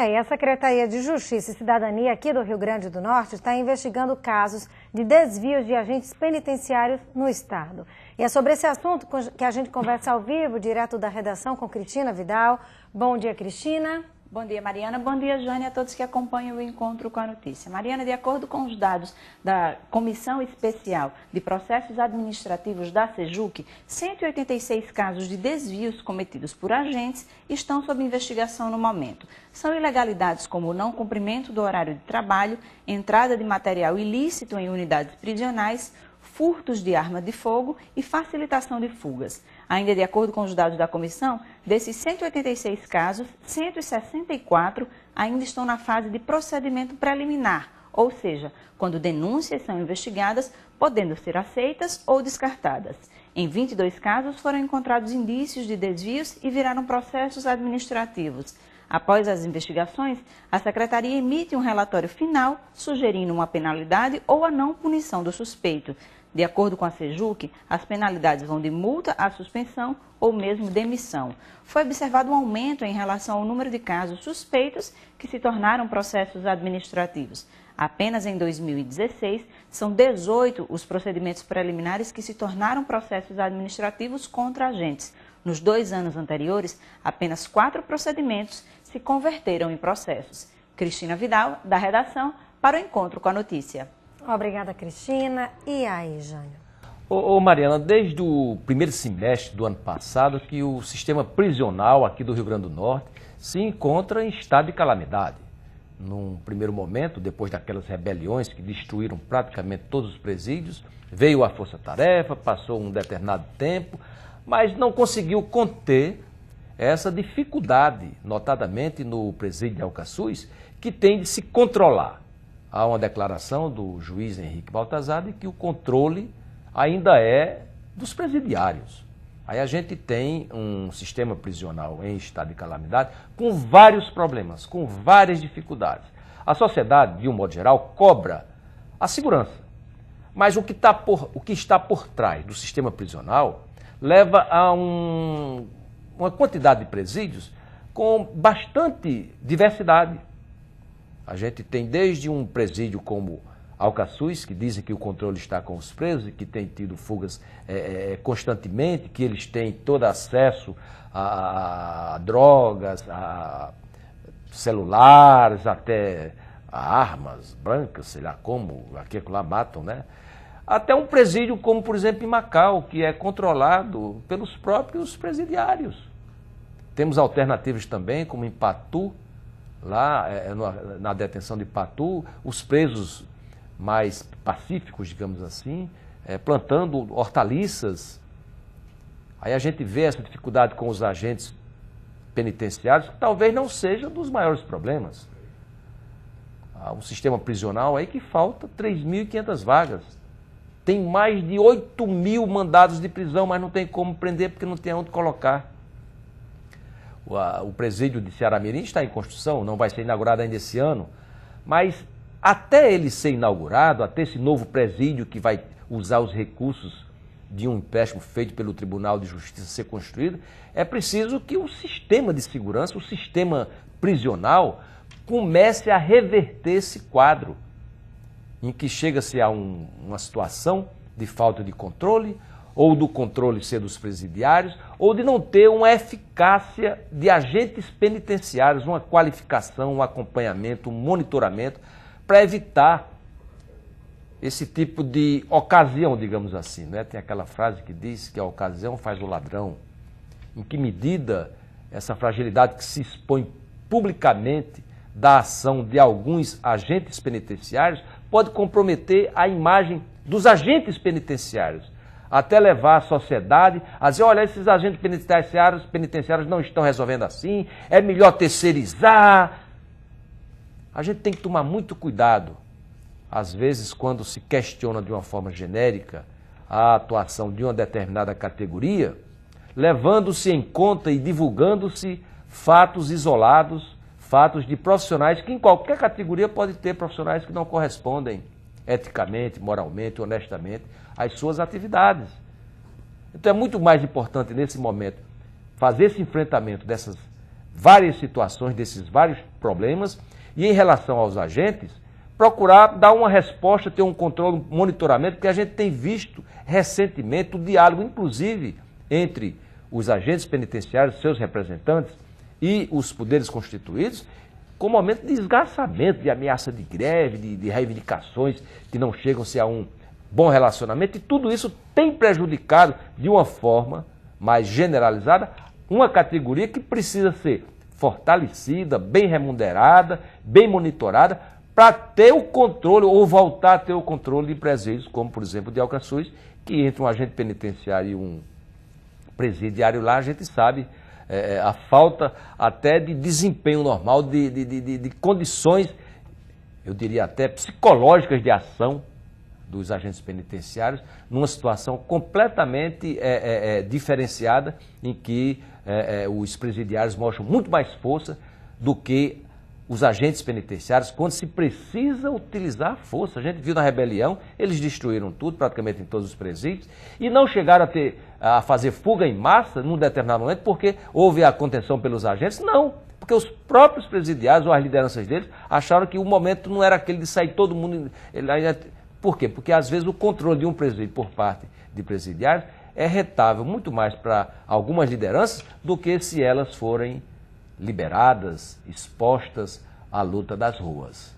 E a Secretaria de Justiça e Cidadania aqui do Rio Grande do Norte está investigando casos de desvios de agentes penitenciários no estado. E é sobre esse assunto que a gente conversa ao vivo, direto da redação, com Cristina Vidal. Bom dia, Cristina. Bom dia, Mariana. Bom dia, Jane, a todos que acompanham o Encontro com a Notícia. Mariana, de acordo com os dados da Comissão Especial de Processos Administrativos da SEJUC, 186 casos de desvios cometidos por agentes estão sob investigação no momento. São ilegalidades como o não cumprimento do horário de trabalho, entrada de material ilícito em unidades prisionais, furtos de arma de fogo e facilitação de fugas. Ainda de acordo com os dados da comissão, desses 186 casos, 164 ainda estão na fase de procedimento preliminar, ou seja, quando denúncias são investigadas, podendo ser aceitas ou descartadas. Em 22 casos foram encontrados indícios de desvios e viraram processos administrativos. Após as investigações, a Secretaria emite um relatório final sugerindo uma penalidade ou a não punição do suspeito. De acordo com a SEJUC, as penalidades vão de multa à suspensão ou mesmo demissão. Foi observado um aumento em relação ao número de casos suspeitos que se tornaram processos administrativos. Apenas em 2016, são 18 os procedimentos preliminares que se tornaram processos administrativos contra agentes. Nos 2 anos anteriores, apenas 4 procedimentos se converteram em processos. Cristina Vidal, da redação, para o Encontro com a Notícia. Obrigada, Cristina. E aí, Jânio? Mariana, desde o primeiro semestre do ano passado que o sistema prisional aqui do Rio Grande do Norte se encontra em estado de calamidade. Num primeiro momento, depois daquelas rebeliões que destruíram praticamente todos os presídios, veio a força-tarefa, passou um determinado tempo, mas não conseguiu conter essa dificuldade, notadamente no presídio de Alcaçuz, que tem de se controlar. Há uma declaração do juiz Henrique Baltazar de que o controle ainda é dos presidiários. Aí a gente tem um sistema prisional em estado de calamidade com vários problemas, com várias dificuldades. A sociedade, de um modo geral, cobra a segurança. Mas o que está por trás do sistema prisional leva a uma quantidade de presídios com bastante diversidade. A gente tem desde um presídio como Alcaçuz, que dizem que o controle está com os presos e que tem tido fugas constantemente, que eles têm todo acesso a drogas, a celulares, até a armas brancas, sei lá como, aqui lá matam, né? Até um presídio como, por exemplo, em Macau, que é controlado pelos próprios presidiários. Temos alternativas também, como em Patu, lá na detenção de Patu, os presos mais pacíficos, digamos assim, plantando hortaliças. Aí a gente vê essa dificuldade com os agentes penitenciários, que talvez não seja um dos maiores problemas. Há um sistema prisional aí que falta 3.500 vagas. Tem mais de 8.000 mandados de prisão, mas não tem como prender porque não tem onde colocar. O presídio de Ceará-Mirim está em construção, não vai ser inaugurado ainda esse ano, mas até ele ser inaugurado, até esse novo presídio que vai usar os recursos de um empréstimo feito pelo Tribunal de Justiça ser construído, é preciso que o sistema de segurança, o sistema prisional, comece a reverter esse quadro, em que chega-se a uma situação de falta de controle, ou do controle ser dos presidiários, ou de não ter uma eficácia de agentes penitenciários, uma qualificação, um acompanhamento, um monitoramento, para evitar esse tipo de ocasião, digamos assim, né? Tem aquela frase que diz que a ocasião faz o ladrão. Em que medida essa fragilidade que se expõe publicamente da ação de alguns agentes penitenciários pode comprometer a imagem dos agentes penitenciários, até levar a sociedade a dizer, olha, esses agentes penitenciários não estão resolvendo assim, é melhor terceirizar. A gente tem que tomar muito cuidado, às vezes, quando se questiona de uma forma genérica a atuação de uma determinada categoria, levando-se em conta e divulgando-se fatos isolados, fatos de profissionais que em qualquer categoria pode ter profissionais que não correspondem eticamente, moralmente, honestamente às suas atividades. Então é muito mais importante nesse momento fazer esse enfrentamento dessas várias situações desses vários problemas e, em relação aos agentes, procurar dar uma resposta, ter um controle, um monitoramento, porque a gente tem visto recentemente o diálogo, inclusive, entre os agentes penitenciários, seus representantes e os poderes constituídos, com momento de esgarçamento, de ameaça de greve, de reivindicações que não chegam-se a um bom relacionamento, e tudo isso tem prejudicado de uma forma mais generalizada uma categoria que precisa ser fortalecida, bem remunerada, bem monitorada, para ter o controle ou voltar a ter o controle de presídios, como por exemplo de Alcaçuz, que entre um agente penitenciário e um presidiário lá, a gente sabe a falta até de desempenho normal, de condições, eu diria até psicológicas de ação dos agentes penitenciários, numa situação completamente diferenciada, em que os presidiários mostram muito mais força do que os agentes penitenciários, quando se precisa utilizar a força. A gente viu na rebelião, eles destruíram tudo, praticamente em todos os presídios, e não chegaram a fazer fuga em massa num determinado momento, porque houve a contenção pelos agentes, não. Porque os próprios presidiários, ou as lideranças deles, acharam que o momento não era aquele de sair todo mundo... Por quê? Porque às vezes o controle de um presídio por parte de presidiários é rentável muito mais para algumas lideranças do que se elas forem liberadas, expostas à luta das ruas.